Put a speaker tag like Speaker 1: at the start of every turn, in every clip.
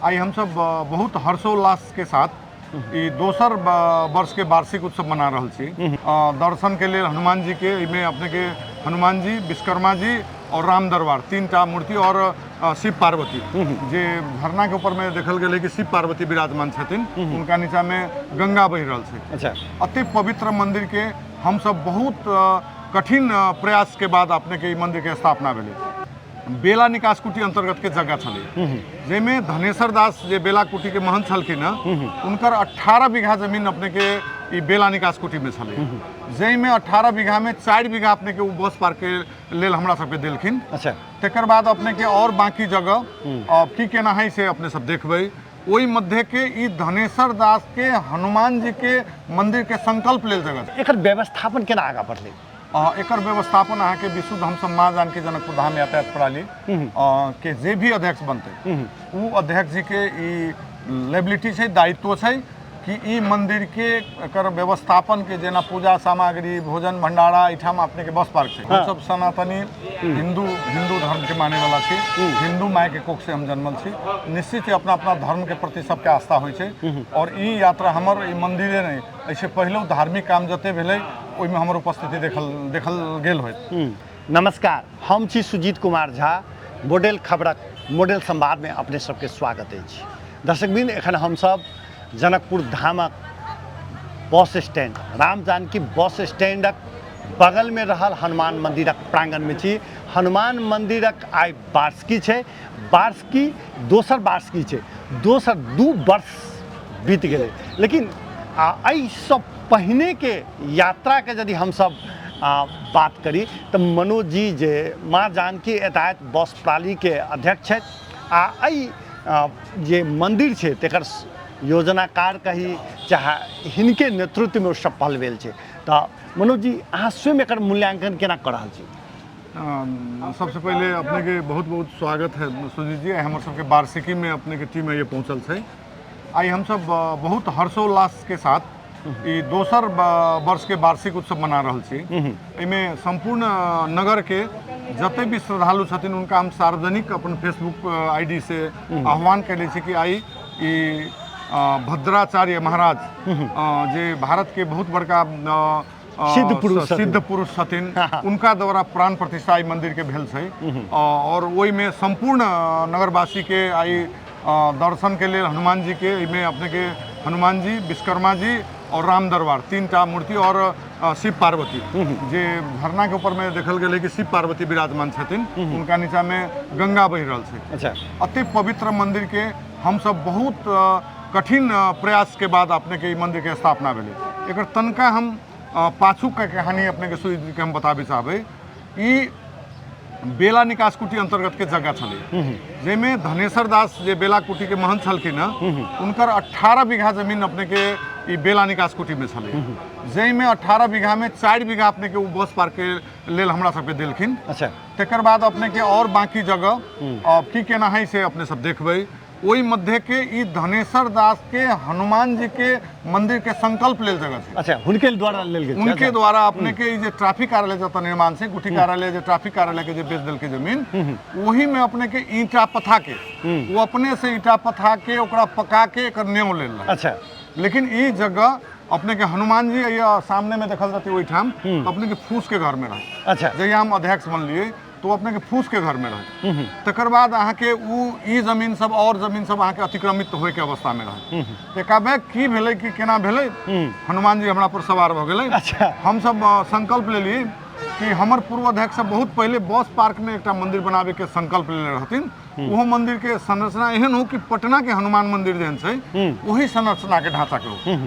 Speaker 1: आई हम सब बहुत हर्षोल्लास के साथ ई दोसर वर्ष के वार्षिक उत्सव मना रहा छी। दर्शन के लिए हनुमान जी के में अपने के हनुमान जी, विश्वकर्मा जी और राम दरबार तीन टा मूर्ति और शिव पार्वती जे झरना के ऊपर में देखल गए कि शिव पार्वती विराजमान छथिन। उनका नीचा में गंगा बह रहा है।
Speaker 2: अच्छा,
Speaker 1: अति पवित्र मंदिर के हम सब बहुत कठिन प्रयास के बाद अपने के मंदिर के स्थापना भेले। बेला निकास कुटी अंतर्गत के जगह छले जेमे धनेश्वर दास जे बेला कुटी के महंत छलखिन उनकर 18 बीघा जमीन अपने के ई बेला निकास कुटी में छले जेमे 18 बीघा में 4 बीघा अपने के बस पार्क के लेल हमरा सबके देलखिन।
Speaker 2: अच्छा,
Speaker 1: तेकर बाद अपने के और बाकी जगह की केना है से अपने सब देखबै। ओई मध्य के ई धनेश्वर दास के हनुमान जी के मंदिर के संकल्प लेल जगह
Speaker 2: एकर व्यवस्थापन केना आगा बढ़ले?
Speaker 1: एकर व्यवस्थापन अहाँ के विशुद्ध हम सब माँ जानकी जनकपुर धाम यातायात प्रणाली के जे भी अध्यक्ष बनते वो अध्यक्ष जी के ई लेबिलिटी है, दायित्व है कि ई मंदिर के एकर व्यवस्थापन के जेना पूजा सामग्री भोजन भंडारा इठाम अपने के बस पार्क है। हम सब सनातनी हिंदू धर्म के माने वाला छी। हिंदू माय के कोख से हम जन्मल छी। निश्चित ही अपना अपना धर्म के प्रति सबके आस्था होइ छै और ई यात्रा हमर ई मंदिरे नहीं ऐसे पहले धार्मिक काम जते भेलै ओइमे हमर उपस्थिति देखल गेल होइत।
Speaker 2: नमस्कार, हम छी सुजीत कुमार झा। मॉडल खबरक मॉडल संवाद में अपने सबके स्वागत अछि। दर्शकबिंद, एखन हम सब जनकपुर धामक बस स्टैंड राम जानकी बस स्टैंडक बगल में रहल हनुमान मंदिरक प्रांगण में छी। हनुमान मंदिरक आइ वार्षिकी छै। वार्षिकी दोसर वार्षिकी छै। दोसर 2 वर्ष बीत गेलै, लेकिन एहि सब पहिने के यात्रा के यदि हम सब बात करी तो मनोज जी जे माँ जानकी यातायात बस प्रणाली के अध्यक्ष छथि आ एहि जे मंदिर छै तेकर योजनाकार कही चाहे हिनके नेतृत्व में सफल भेल छै। तो मनोज जी, अहाँ स्वयं एकर मूल्यांकन केना कर रहल छी?
Speaker 1: सबसे पहले अपने के बहुत बहुत स्वागत है सुजीत जी। हमर सबके वार्षिकी में अपने के टीम ये पहुँचल है। आई हम सब बहुत हर्षोल्लास के साथ ई दोसर वर्ष के वार्षिक उत्सव मना रहा छी। इमे संपूर्ण नगर के जते भी श्रद्धालु छथिन उनका हम सार्वजनिक अपन फेसबुक आईडी से आह्वान कैले छी कि आई ई भद्राचार्य महाराज जे भारत के बहुत बड़का सिद्ध पुरुष छथिन उनका द्वारा प्राण प्रतिष्ठा ई मंदिर के भेल छै और ओई में संपूर्ण नगरवासी के आई दर्शन के लिए हनुमान जी के में अपने के हनुमान जी, विश्वकर्मा जी और राम दरबार तीन टा मूर्ति और शिव पार्वती जे झरना के ऊपर में देखल गए कि शिव पार्वती विराजमान छथिन। उनका नीचा में गंगा बह रहा है।
Speaker 2: अच्छा,
Speaker 1: अति पवित्र मंदिर के हम सब बहुत कठिन प्रयास के बाद अपने के मंदिर के स्थापना भेले। एकर तनका हम पाछू के कहानी अपने के सुजीत के हम बताबे चाहबे। ई बेला निकास कुटी अंतर्गत के जगह छले जेमे धनेश्वर दास जे बेला कुटी के महंत छलखिन उनकर 18 बीघा जमीन अपने के ई बेला निकास कुटी में छले जेमे 18 बीघा में 4 बीघा अपने के बस पार्क के लेल हमरा सबके देलखिन।
Speaker 2: अच्छा,
Speaker 1: तेकर बाद अपने के और बाकी जगह की केना है से अपने सब देखबै। ओई मध्य के ई धनेश्वर दास के हनुमान जी के मंदिर के संकल्प लेल जगह छै।
Speaker 2: अच्छा, उनके द्वारा लेल गेल।
Speaker 1: उनके द्वारा अपने के जे ट्रैफिक कार्यालय जता निर्माण से गुठी कार्यालय जे ट्रैफिक कार्यालय के जे बेच देल के जमीन वही में अपने के ईंटा पथा के वो अपने से ईंटा पथा के ओकरा पका के एकर नेव लेल।
Speaker 2: अच्छा,
Speaker 1: लेकिन ई जगह अपने के हनुमान जी ये सामने में देखल जाती ओई ठाम अपने के फूस के घर में रहे। अच्छा, जहिया हम अध्यक्ष बनलिए तो अपने के फूस के घर में रहे। तकर बाद अहाँ के ई जमीन सब और जमीन सब अहाँ के अतिक्रमित होय के अवस्था में रहे। एकाबे की भेलै कि केना भेलै हनुमान जी हमरा पर सवार भ गेलै।
Speaker 2: अच्छा,
Speaker 1: हम सब संकल्प लेलिए कि हमर पूर्व अध्यक्ष सब बहुत पहले बस पार्क में एकटा मंदिर बनावे के संकल्प लेले रहथिन। वो मंदिर के संरचना एहन हो कि पटना के हनुमान मंदिर जेहन छै वही संरचना के ढांचा के हो।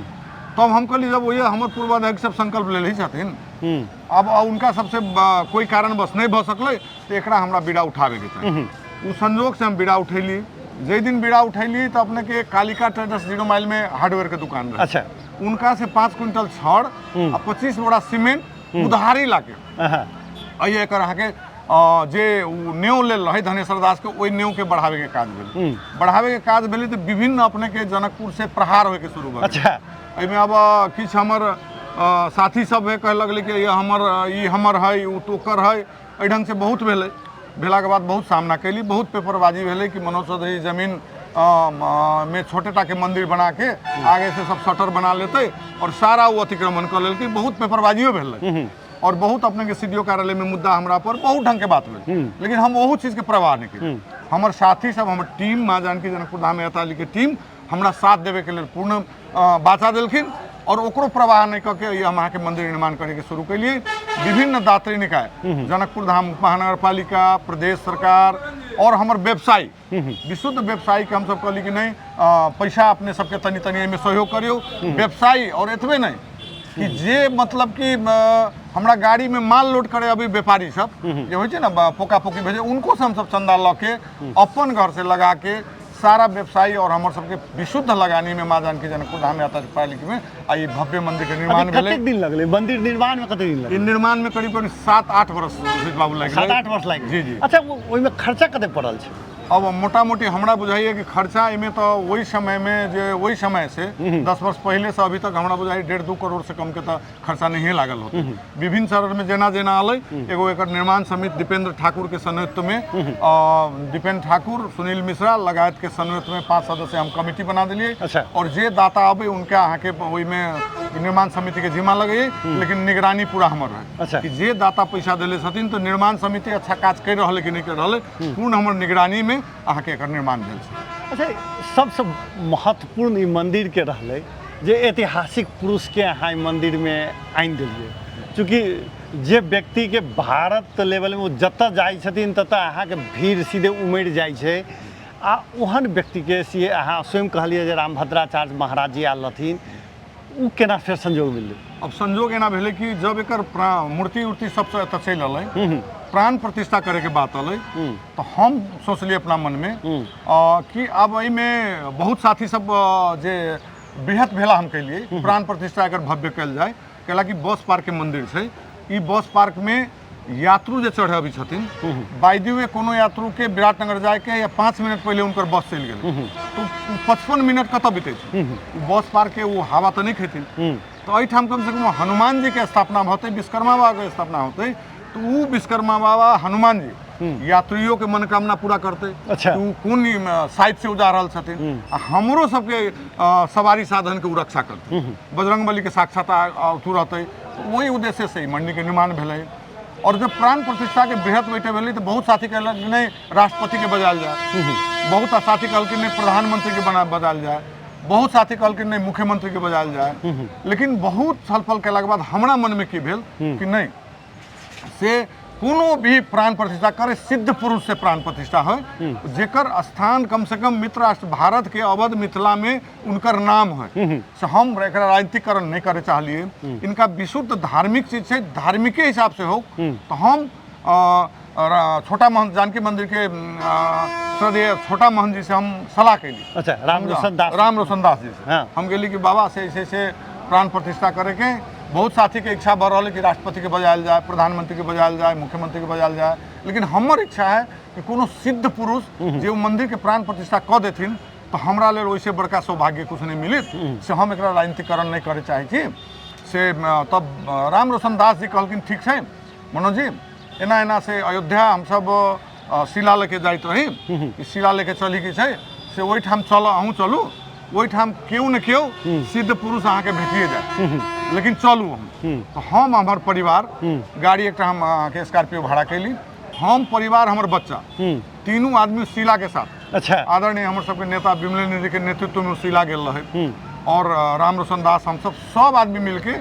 Speaker 1: तब हम कहली जब वही हमर पूर्वाध्यक्ष सब संकल्प ले ही छथिन अब उनका सबसे कोई कारणवश नहीं भ सकलै तो एकरा हमरा बीड़ा उठावे के चाहिए। उस संजोग से हम बीड़ा उठैली। जे दिन बीड़ा उठैली तो अपने के कालिका ट्रेडर्स 0 माइल में हार्डवेयर के दुकान रहे। अच्छा, उनका से 5 क्विंटल छड़ और 25 बोरा सीमेंट उधारी लाके अइए एकर अहाँ के जे नेव लेल रहे धनेश्वर दास के ओई नेव के बढ़ावे के काज भेल। बढ़ावे के काज भेल तो विभिन्न अपने के जनकपुर से प्रहार होय के शुरू भ गेल। अच्छा, एहिमे अब किछु हमर साथी सब है कह लगल कि ये हमर है उ टोकर है एहि ढंग से बहुत भेलै। भेला के बाद बहुत सामना कैली, बहुत पेपरबाजी भेलै कि मनोज चौधरी जमीन में छोटे टा के मंदिर बना के आगे से सब शटर बना लेते और सारा वो अतिक्रमण कर लेते। बहुत पेपरबाजियो भेल और बहुत अपने के सीडीओ कार्यालय में मुद्दा हमरा पर बहुत ढंग के बात भेल, लेकिन हम वही चीज के परवाह नहीं की। हमर साथी सब, हमर टीम माँ जानकी जनकपुर धाम यात्राली के टीम हमरा साथ देवे के लिए पूर्ण बाचा दिलखिन और ओकरो प्रवाह नहीं करके ये हम के मंदिर निर्माण करे के शुरू कैलिए। विभिन्न दात्री निकाय, जनकपुर धाम उपमहानगर पालिका, प्रदेश सरकार और हमर व्यवसायी, विशुद्ध व्यवसायी के हम सब कहली कि नहीं पैसा अपने सबके तनी तनी में सहयोग करियो व्यवसायी। और एतबे नहीं कि जे मतलब कि हमरा गाड़ी में माल लोड करे अभी व्यापारी सब जे होइ छै ना पोका पोकी भेजे, उनको से हम सब चंदा ल के अपन घर से लगा के सारा व्यवसायी और हमारे सबके विशुद्ध लगानी में माँ जानकी जनकपुर धाम यात्रा पालिका में आई भव्य मंदिर के निर्माण भेले।
Speaker 2: कतेक दिन लगले मंदिर निर्माण में? कतेक दिन लगले?
Speaker 1: निर्माण में करीब 7-8 वर्ष बाबू लगे।
Speaker 2: 7-8 वर्ष लगे।
Speaker 1: जी जी।
Speaker 2: अच्छा, ओहि में खर्चा कतेक पड़ल छै?
Speaker 1: अब मोटा मोटी हमरा बुझाइए कि खर्चा इमे तो वही समय में जे वही समय से 10 वर्ष पहले से अभी तक हमरा बुझाइए 1.5-2 करोड़ से कम के तो खर्चा नहीं लागल होते। विभिन्न शहर में जेना जेना आल एगो एकर निर्माण समिति दीपेंद्र ठाकुर के संयुक्त में दीपेंद्र ठाकुर, सुनील मिश्रा लगायत के संयुक्त में 5 सदस्य हम कमेटी बना दिलिए।
Speaker 2: अच्छा।
Speaker 1: और जे दाता अबे उनका अहाँ के ओहि में निर्माण समिति के जिम्मा लगे, लेकिन निगरानी पूरा हमर रहे।
Speaker 2: अच्छा।
Speaker 1: कि जे दाता पैसा दिले छथिन तो निर्माण समिति अच्छा काज कर रहा है कि नहीं कर रहा है, पूर्ण हमर निगरानी में अहाँ के एकर निर्माण भेल छै।
Speaker 2: अच्छा, सबसे महत्वपूर्ण ई मंदिर के रहले जे ऐतिहासिक पुरुष के अहाँ ई मंदिर में आनि दिलिए, चूँकि जे व्यक्ति के भारत लेवल में जतऽ जाइ छथिन ततऽ अहाँ के भीड़ सीधे उमड़ि जाइ छै। आ ओहन व्यक्ति के से अहाँ स्वयं कहलिए जे रामभद्राचार्य महाराज जी आयल रहथिन, उ केना फेर संजोग मिललै?
Speaker 1: अब संजोग एना भेलै कि जब एकर मूर्ति उर्ति सबसे एतऽ चलि अलै, प्राण प्रतिष्ठा करे के बात अलै, तो हम सोचलिए अपना मन में कि अब एहिमे बहुत साथी सब जे बृहत भेला हम कहिए प्राण प्रतिष्ठा एकर भव्य कल जाए। कैला कि बस पार्क के मंदिर छै, ई बस पार्क में यात्रु जे चढ़े अभी छथिन, बाय द वे कोनो यात्रु के विराटनगर जाए के या 5 मिनट पहले उनकर बस चलि गेलै तो 55 मिनट कतऽ बीते छै? बस पार्क के वो हवा तो नहीं खेथिन। तो एहिठाम कम से कम हनुमान जी के स्थापना होते, विश्वकर्मा बाबा के स्थापना होते, तो वो विश्वकर्मा बाबा हनुमान जी यात्रियों के मनोकामना पूरा करते।
Speaker 2: अच्छा।
Speaker 1: तो कौन साइड से उजा रहल छथिन, हमरो सबके सवारी साधन के रक्षा करते, बजरंगबली के साक्षात अथु रहते। वही उद्देश्य से मंदिर के निर्माण भेलै। और जब प्राण प्रतिष्ठा के बृहत बैठे भेलै तो बहुत साथी कहलक नहीं राष्ट्रपति के बजायल जाए, बहुत साथी कहलखिन नहीं प्रधानमंत्री के बजायल जाए, बहुत साथी कहलखिन नहीं मुख्यमंत्री के बजायल जाए। लेकिन बहुत छलफल केलाक बाद हमरा मन में की भेल कि नहीं, से कोनो भी प्राण प्रतिष्ठा करे सिद्ध पुरुष से प्राण प्रतिष्ठा हो, जेकर स्थान कम से कम मित्र राष्ट्र भारत के अवध मिथिला में उनकर नाम है। से हम एकरा राजनीतिकरण नहीं करे चाहलिए, इनका विशुद्ध धार्मिक चीज से धार्मिक के हिसाब से हो। तो हम छोटा महंत जानकी मंदिर के श्रद्धेय छोटा महंत जी से हम सलाह कैली।
Speaker 2: अच्छा, राम
Speaker 1: रोशन दास जी से
Speaker 2: हाँ।
Speaker 1: हम गेली कि बाबा से ऐसे प्राण प्रतिष्ठा करे के बहुत साथी के इच्छा बढ़ रहा है कि राष्ट्रपति के बजायल जाए, प्रधानमंत्री के बजायल जाए, मुख्यमंत्री के बजायल जाए। लेकिन हमर इच्छा है कि कोनो सिद्ध पुरुष जो मंदिर के प्राण प्रतिष्ठा कऽ देथिन तो हमरा लेल वैसे बड़का सौभाग्य कुछ नहीं मिलित से हम एकरा राजनीतिकरण नहीं करे चाहे छी। से तब राम रोशन दास जी कहलखिन ठीक है मनोज जी, एना एना से अयोध्या हम सब शिला लेके जाइत रही, कि शिला लेके चली की छै से ओहिठाम चल, अहूँ चलू, ओहिठाम केओ न केओ सिद्ध पुरुष अहाँ के भेटिए जाए, लेकिन चलू हम। तो हम हमार परिवार गाड़ी एक हम के स्कॉर्पियो भाड़ा कैली, हम परिवार हमर बच्चा तीनों आदमी शिला के साथ।
Speaker 2: अच्छा।
Speaker 1: आदरणीय हमर सबके नेता विमलेंद्र जी के नेतृत्व में शिला गेल रहे और राम रोशन दास हम सब आदमी मिलके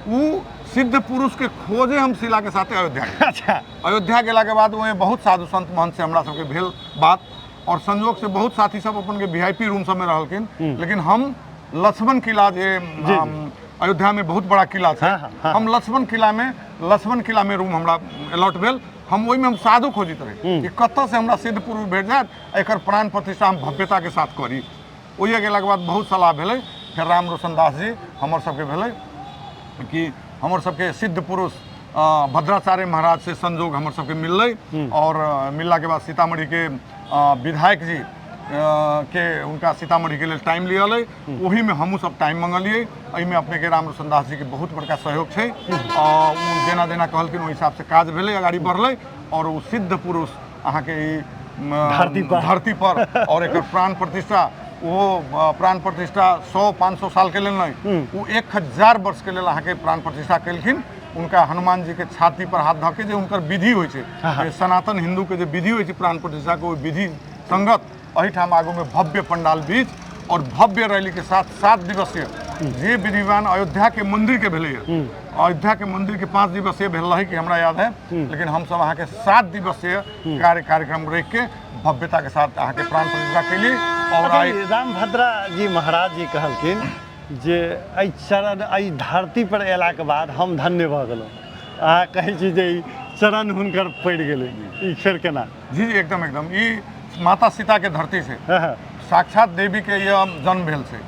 Speaker 1: वो सिद्ध पुरुष के खोजे हम शिला के साथ अयोध्या गेल।
Speaker 2: अच्छा।
Speaker 1: अयोध्या गेला के बाद वही बहुत साधु संत महंत से हमरा सबके भेल बात, और संयोग से बहुत साथी सब अपन के VIP रूम सब में रहलखिन, लेकिन हम लक्ष्मण किला जे अयोध्या में बहुत बड़ा किला है, हम लक्ष्मण किला में रूम हमरा अलॉट भेल। हम वही में हम साधु खोजित रहे कि कतऽ से हमरा सिद्ध पुरुष भेट जाए, एकर प्राण प्रतिष्ठा हम भव्यता के साथ करी। ओहि गेला के बाद बहुत सलाह भेलै, फिर राम रोशन दास जी हमर सबके भेलै कि हमर सबके सिद्ध पुरुष भद्राचार्य महाराज से संजोग हमर सबके मिललै, और मिलला के बाद सीतामढ़ी के विधायक जी के उनका सीतामढ़ी के लिए टाइम लियल, वही में हमहूँ सब टाइम मंगलिए। एहिमे अपने के राम रोशन दास जी के बहुत बड़का सहयोग है, और जेना जेना कहलखिन ओहि हिसाब से काज भेलै, आगाड़ी बढ़लै, और वो सिद्ध पुरुष अहाँ के धरती पर और एक प्राण प्रतिष्ठा वो प्राण प्रतिष्ठा 100-500 साल के लिए नहीं, वो 1000 वर्ष के लिए अहाँ के प्राण प्रतिष्ठा केलखिन। उनका हनुमान जी के छाती पर हाथ धके जो उनकर विधि होइ छै, सनातन हिंदू के जो विधि होइ छै प्राण प्रतिष्ठा के, वो विधि संगत अहिठाम आगू में भव्य पंडाल बीच और भव्य रैली के साथ 7 दिवसीय जे विधिवान अयोध्या के मंदिर के भेलै। अयोध्या के मंदिर के 5 दिवसीय भेल रही कि हमरा याद है, लेकिन हम सब अहाँ के 7 दिवसीय कार्यक्रम रख के भव्यता के साथ अहाँ के प्राण प्रतिष्ठा कैली। और
Speaker 2: रामभद्रा जी महाराज जी कहलखिन जे एहि चरण एहि धरती पर अयला के बाद हम धन्य भऽ गेलहुँ। अहाँ कहै छी जे ई चरण हुनकर पड़ि गेलै, ई फेर केना?
Speaker 1: जी एकदम ई माता सीता के धरती से साक्षात देवी के यह जन्म भेल छै,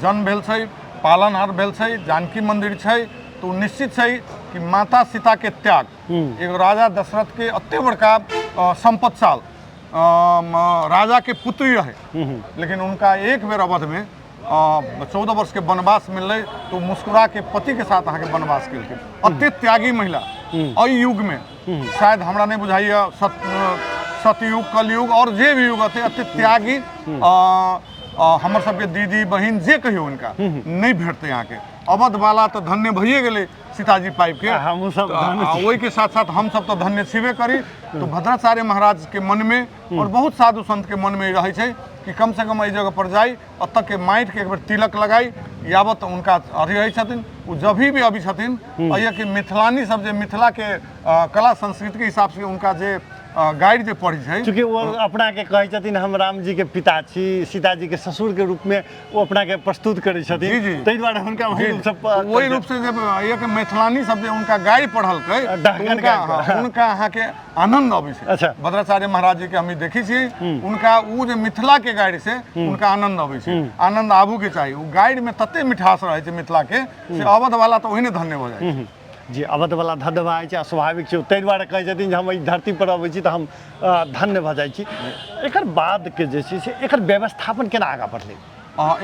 Speaker 1: जन्म भेल छै, पालनहार भेल छै, जानकी मंदिर छै। तो निश्चित छै कि माता सीता के त्याग, एगो राजा दशरथ के अत्ते बड़का संपत्तिशाल राजा के पुत्री रहे, लेकिन उनका एक बेर अवध में 14 वर्ष के वनवास मिलले तो मुस्कुरा के पति के साथ अहाँ के वनवास केलखिन। अत्ते त्यागी महिला अई युग में शायद हमरा नहीं बुझाइए, सतयुग कलयुग और जे भी युग अते अत्ते त्यागी हमर सबके दीदी बहन जे कहियो उनका नहीं भेटते। यहाँ के अवध वाला तो धन्य भइए गेले सीताजी पाइप के,
Speaker 2: हम सब
Speaker 1: वही के साथ साथ हम सब तो धन्य छेबे करी। तो भद्राचार्य महाराज के मन में और बहुत साधु संत के मन में रहे छै कि कम से कम एहि जगह पर जाई, अतः के माटि के एक बेर तिलक लगाई, यावत उनका अथी रही छथिन। वो जब भी अभी छथिन अइया कि मिथिलानी सब जे मिथिला के कला संस्कृति के हिसाब से उनका जे गाइड जे पढ़ी छै,
Speaker 2: चूँकि वो अपना के कहै छथिन हम राम जी के पिता छी, सीता जी के ससुर के रूप में वो अपना के प्रस्तुत करै छथिन, ताहि दुआरे हुनका
Speaker 1: वही रूप से जब अइया के मिथिलानी सब जे उनका गाइड पढ़लकै उनका अहाँ के आनंद अबै छै।
Speaker 2: अच्छा,
Speaker 1: भद्राचार्य महाराज जी के हम देखी छी, उनका उ जे मिथिला के गाइड से उनका आनंद अबै छै, आनंद आबू के चाहिए। उ गाइड में तते मिठास रहे छै मिथिला के से अवध वाला तो ओहिने धन्य हो जाइ।
Speaker 2: जी अवध वाला धन्य भऽ जाइ छै, स्वाभाविक छै, ताहि दुआरे कहै छथिन जे हम एहि धरती पर अबै छी तऽ हम धन्य भऽ जाइ छी। एकर बाद के जे छै से एकर व्यवस्थापन केना आगाँ बढ़लै?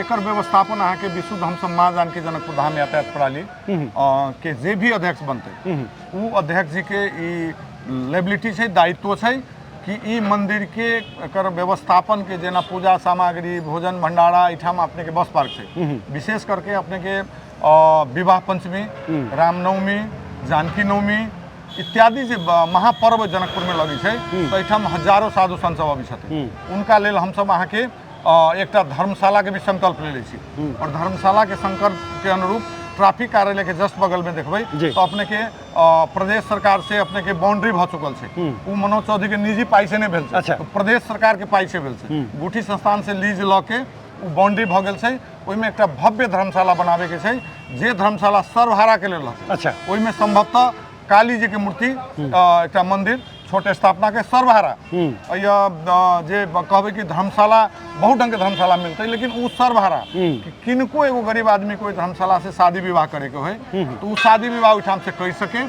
Speaker 1: एकर व्यवस्थापन अहाँ के विशुद्ध हम सब माँ जानकी जनकपुर धाम यातायात प्रणाली के जे भी अध्यक्ष बनते उ अध्यक्ष जी के ई लेबिलिटी छै, दायित्व छै कि ई मंदिर के एकर व्यवस्थापन के जेना पूजा सामग्री भोजन भंडारा एठाम अपने के बस पार्क छै, विशेष करके अपने के विवाह पंचमी, रामनवमी, जानकी नवमी इत्यादि जे महापर्व जनकपुर में लगी है तो एठाम हजारों साधु संत सब अबै छथिन। उनका लेल हम सब अहाँ के एकटा धर्मशाला के भी संकल्प ले छी, और धर्मशाला के संकल्प के अनुरूप ट्रैफिक कार्यालय के जस्ट बगल में देखबै तो अपने के प्रदेश सरकार से अपने के बाउंड्री भ चुकल छै। उ मनोज चौधरी के निजी पाई से नहीं भेल छै, तो प्रदेश सरकार के पाई से भेल छै। गुठी संस्थान से लीज ल के उ बाउंड्री भ गेल छै। ओइमे एकटा भव्य धर्मशाला बनावे के छै, जे धर्मशाला सर्वहारा के लेल रहतै।
Speaker 2: अच्छा,
Speaker 1: ओइमे संभवतः काली जी के मूर्ति एकटा मंदिर छोटे स्थापना के सर्वहारा या जे कहबै कि धर्मशाला बहुत ढंग के धर्मशाला मिलते, लेकिन उ सर्वहारा किनको एगो गरीब आदमी कोई धर्मशाला से शादी विवाह करे के होय तो उ शादी विवाह ओइठाम से कर सके।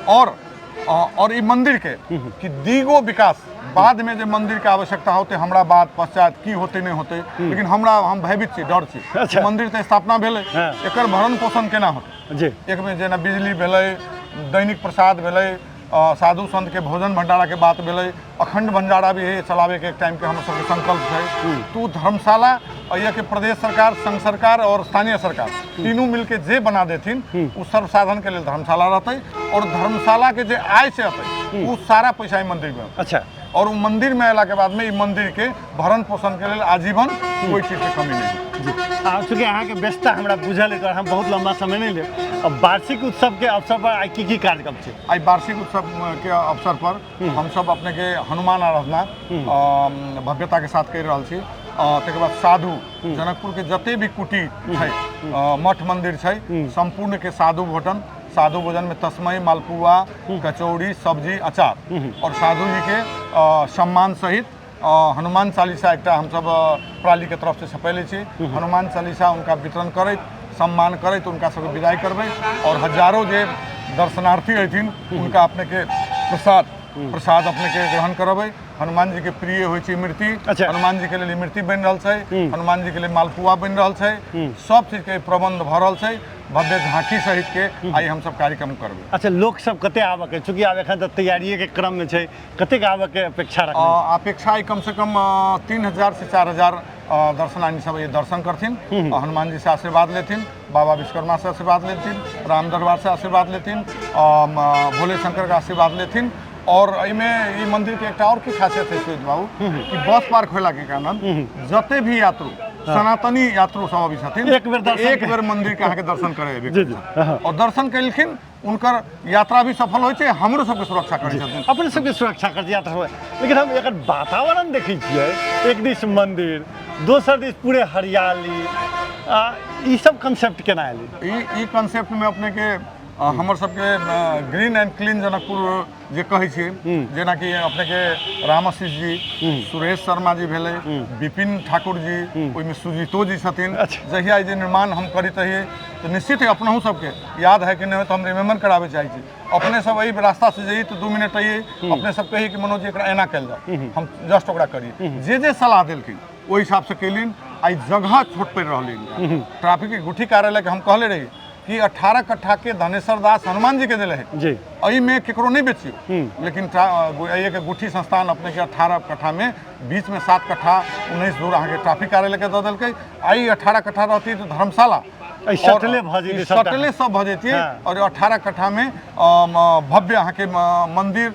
Speaker 1: और ई मंदिर के कि दिगो विकास बाद में जे मंदिर के आवश्यकता होते हमरा बाद पश्चात की होते नहीं होते, लेकिन हम भयभीत छी, डर छी।
Speaker 2: अच्छा,
Speaker 1: मंदिर तो स्थापना भेलै, एकर भरण पोषण केना होते जी? एक में जेना बिजली भेलै, दैनिक प्रसाद भेलै, साधु संत के भोजन भंडारा के बात भेलै, अखंड भंडारा भी है चलावे के एक टाइम के हम सबके संकल्प है। तो धर्मशाला अइया के प्रदेश सरकार, संघ सरकार और स्थानीय सरकार तीनों मिलके जे बना देथिन उ सर्व साधन के लिए धर्मशाला रहते, और धर्मशाला के जे आय से अतै उ सारा पैसा ई मंदिर में। अच्छा, और उ मंदिर में अयला के बाद में ई मंदिर के भरण पोषण के लिए आजीवन कोई चीज के कमी नहीं।
Speaker 2: चूँकि अहाँ के व्यस्तता हमरा बुझल है, हम बहुत लंबा समय नहीं ले। अब वार्षिक उत्सव के अवसर पर आई की कार्यक्रम छै?
Speaker 1: आई वार्षिक उत्सव के अवसर पर हम सब अपने के हनुमान आराधना भव्यता के साथ कर रहल छी। तकर बाद साधु जनकपुर के जते भी कुटी छै, मठ मंदिर छै, संपूर्ण के साधु भोजन, साधु भोजन में तस्मय, मालपुआ, कचौड़ी, सब्जी, अचार, और साधु जी के सम्मान सहित हनुमान चालीसा एक हम सब प्राली के तरफ से छपेले छी। हनुमान चालीसा उनका वितरण करैत, सम्मान करैत उनका सब विदाई करबै, और हजारों जे दर्शनार्थी अथिन उनका अपने के प्रसाद प्रसाद अपने के ग्रहण करबै। हनुमान जी के प्रिय होइ छै इमरती,
Speaker 2: अच्छा।
Speaker 1: हनुमान जी के लिए इमरती बन रहल छै, हनुमान जी के लिए मालपुआ बन रहल छै, सब चीज के प्रबंध भ रहल छै। भव्य झांकी सहित के आई हम सब कार्यक्रम करबै।
Speaker 2: अच्छा, लोग सब कते आबऽ के, चूँकि आब एखन तऽ तैयारिए के क्रम में छै, कते के आबऽ के अपेक्षा रखने छी?
Speaker 1: अपेक्षा आई कम से कम 3000 से 4000 दर्शनानी सब ये दर्शन करथिन, हनुमान जी से आशीर्वाद लेथिन, बाबा विश्वकर्मा से आशीर्वाद लेथिन, राम दरबार से आशीर्वाद लेथिन, भोले शंकर का आशीर्वाद लेथिन। और में ये मंदिर के एक और की खासियत है सुरेश बाबू कि बस पार्क होला के कारण जते भी यात्रु सनातनी यात्रु सब अभी छथिन एक बेर मंदिर के अहाँ के दर्शन करे और दर्शन कलखिन, उनकर यात्रा भी सफल होइ छै, हमरो सबके सुरक्षा करै छथिन,
Speaker 2: अपने सबके सुरक्षा कर यात्रा हुए। लेकिन हम एकर वातावरण देखै छियै, एक दिस मंदिर, दोसर दिस पूरे हरियाली, ई सब कंसेप्ट केना एलै?
Speaker 1: ई कंसेप्ट में अपने के हमर सबके ग्रीन एंड क्लीन जनकपुर जे कहै छियै, जेना कि अपने के रामाशीष जी, सुरेश शर्मा जी भेलै, विपिन ठाकुर जी, ओहिमे सुजीतो जी छथिन। जहिया जे निर्माण हम करैत रहिए तो निश्चित है अपनहु सबके याद है कि नहीं तो हम रिमेम्बर कराबे चाहै छी। अपने सब एही रास्ता से जइए तो 2 मिनट आइए, अपने सब कही कि मनोज जी एकरा एना कल जाओ, हम जस्ट ओकरा करिए। जे सलाह देलखिन ओहि हिसाब से केलिन। आई जगह छोट पड़ रही, ट्रैफिक के गुठी कार्यालय के हम कहले रही कि 18 कट्ठा के धनेश्वर दास हनुमान जी के दिले है
Speaker 2: जी,
Speaker 1: अई में केकरो नहीं बेचियो, लेकिन ये के गुठी संस्थान अपने के 18 कट्ठा में बीच में 7 कट्ठा 19 दूर अहाँ के ट्रैफिक कार्यालय के दे देलकै। आई 18 कट्ठा रहती तो धर्मशाला शटले सब भ जेतिए। और 18 कट्ठा में भव्य अहाँ के मंदिर,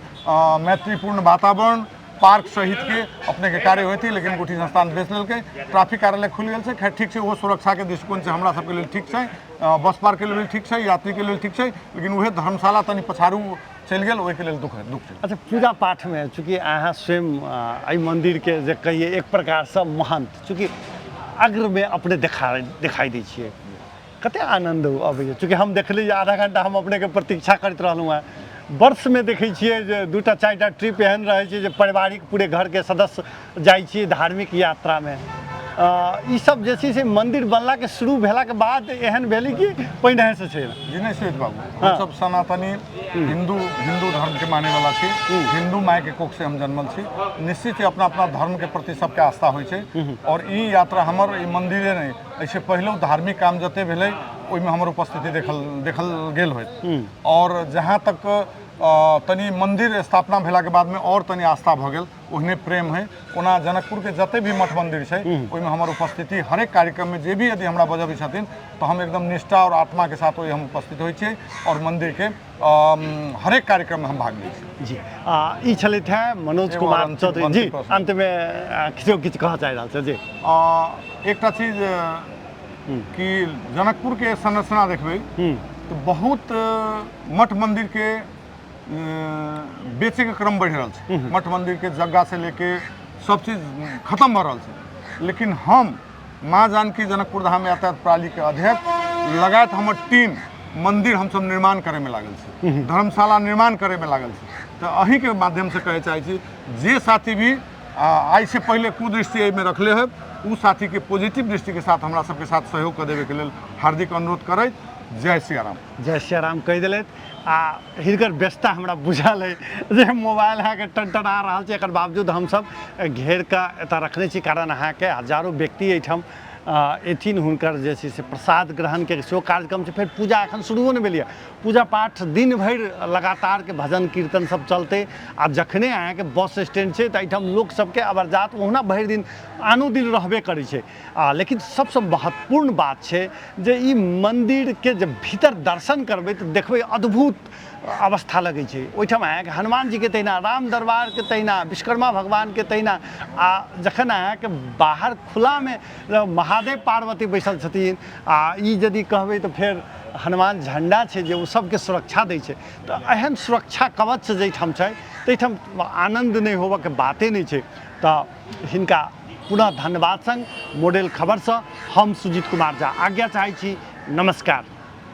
Speaker 1: मैत्रीपूर्ण वातावरण, पार्क सहित के अपने के कार्य होती, लेकिन गुठी संस्थान बेच लेलकै। ट्रैफिक कार्यालय खुल गेल छै, खैर ठीक छै, वो सुरक्षा के दृष्टिकोण से हमरा सबके लेल ठीक छै, बस पार्क के लेल ठीक छै, यात्री के लेल ठीक छै, लेकिन उहे धर्मशाला तनी पछारू चल गेल, ओहि के लेल दुख छै।
Speaker 2: अच्छा, पूजा पाठ में चूँकि अहाँ स्वयं एहि मंदिर के जे कहिए एक प्रकार से महंत, चूँकि अग्र में अपने दिखाई दै छियै, कते आनंद अबैए? चूँकि हम देखली आधा घंटा हम अपने के प्रतीक्षा करते रहलहुँ हैं। वर्ष में देखै छियै जे 2टा 4टा ट्रिप एहन रहै छै जे पारिवारिक पूरे घर के सदस्य जाइ छियै धार्मिक यात्रा में। ई सब जे छै से मंदिर बनला के शुरू भेला के बाद एहन भेलै कि पहिने से छै?
Speaker 1: जी नहीं सुरेश बाबू, हम सब सनातनी हिंदू धर्म के माने वाला छी, हिंदू माय के कोख से हम जन्मल छी। निश्चित ही अपना अपना धर्म के प्रति सबके आस्था होइ छै। और ई यात्रा हमर ई मंदिरे नहीं, ऐसे पहले धार्मिक काम जते भेलै ओहिमे हमर उपस्थिति देखल गेल होइत। और जहाँ तक तनी मंदिर स्थापना भेला के बाद में और तनी आस्था भ गेल, ओहने प्रेम है। ओना जनकपुर के जते भी मठ मंदिर छै ओहिमे हमर उपस्थिति हरेक कार्यक्रम में जे भी यदि हमरा बजबै छथिन तो हम एकदम निष्ठा और आत्मा के साथ ओहि हम उपस्थित होइ छियै और मंदिर के हरेक कार्यक्रम में हम भाग लै छी।
Speaker 2: जी, ई छलथि हैं मनोज कुमार चौधरी जी। अंत में किछु कहऽ चाहि रहल छै जी?
Speaker 1: एकटा चीज कि जनकपुर के संरचना देखबै तो बहुत मठ मंदिर के बेचे के क्रम बढ़ रहा है। मठ मंदिर के जगह से लेके सब चीज खत्म हो रहा है। लेकिन हम माँ जानकी जनकपुर धाम यातायात प्रणाली के अध्यक्ष लगात हमर टीम मंदिर हम सब निर्माण करे में लागल छै, धर्मशाला निर्माण करे में लागल छै। तो अही के माध्यम से कहे चाहे छी जे साथी भी आई से पहले कुदृष्टि में रखले है उ साथी के पॉजिटिव दृष्टि के साथ हमरा सबके साथ सहयोग कर देवे के लेल हार्दिक अनुरोध करैत जय सिया राम।
Speaker 2: जय सिया राम कहि देलथि। हिनकर व्यस्तता हमरा बुझल है जे मोबाइल अहाँके टनटना रहल छै, एकर बावजूद हमसब घेर कऽ एतऽ रखने छी, कारण अहाँके हजारों व्यक्ति एहिठाम एथिन, हुनकर जे छै से प्रसाद ग्रहण के सेहो कार्यक्रम छै। फेर पूजा एखन शुरुओ नहि भेलैए, पूजा पाठ दिन भरि लगातार के भजन कीर्तन सब चलते। आ जखने अहाँके बस स्टैंड छै तऽ एहिठाम लोक सबके अबरजात ओहुना भरि दिन आनो दिन रहबे करै छै। लेकिन सबसँ महत्वपूर्ण बात छै जे ई मंदिर के जब भीतर दर्शन करबै तऽ देखबै अद्भुत अवस्था लगै छै। ओहिठाम अहाँके हनुमान जी के तहिना, राम दरबार के तहिना, विश्वकर्मा भगवान के तहिना। आ जखन अहाँके बाहर खुला में महादेव पार्वती बैसल छथिन, ई यदि कहबै तऽ फेर हनुमान झंडा छै जे ओ सबके सुरक्षा दै छै। तऽ एहन सुरक्षा कवच जाहिठाम छै ताहिठाम आनंद नहि होबऽके बाते नहि छै। तऽ हिनका पुनः धन्यवाद संग मॉडल खबर से हम सुजीत कुमार झा आज्ञा चाहै छी। नमस्कार।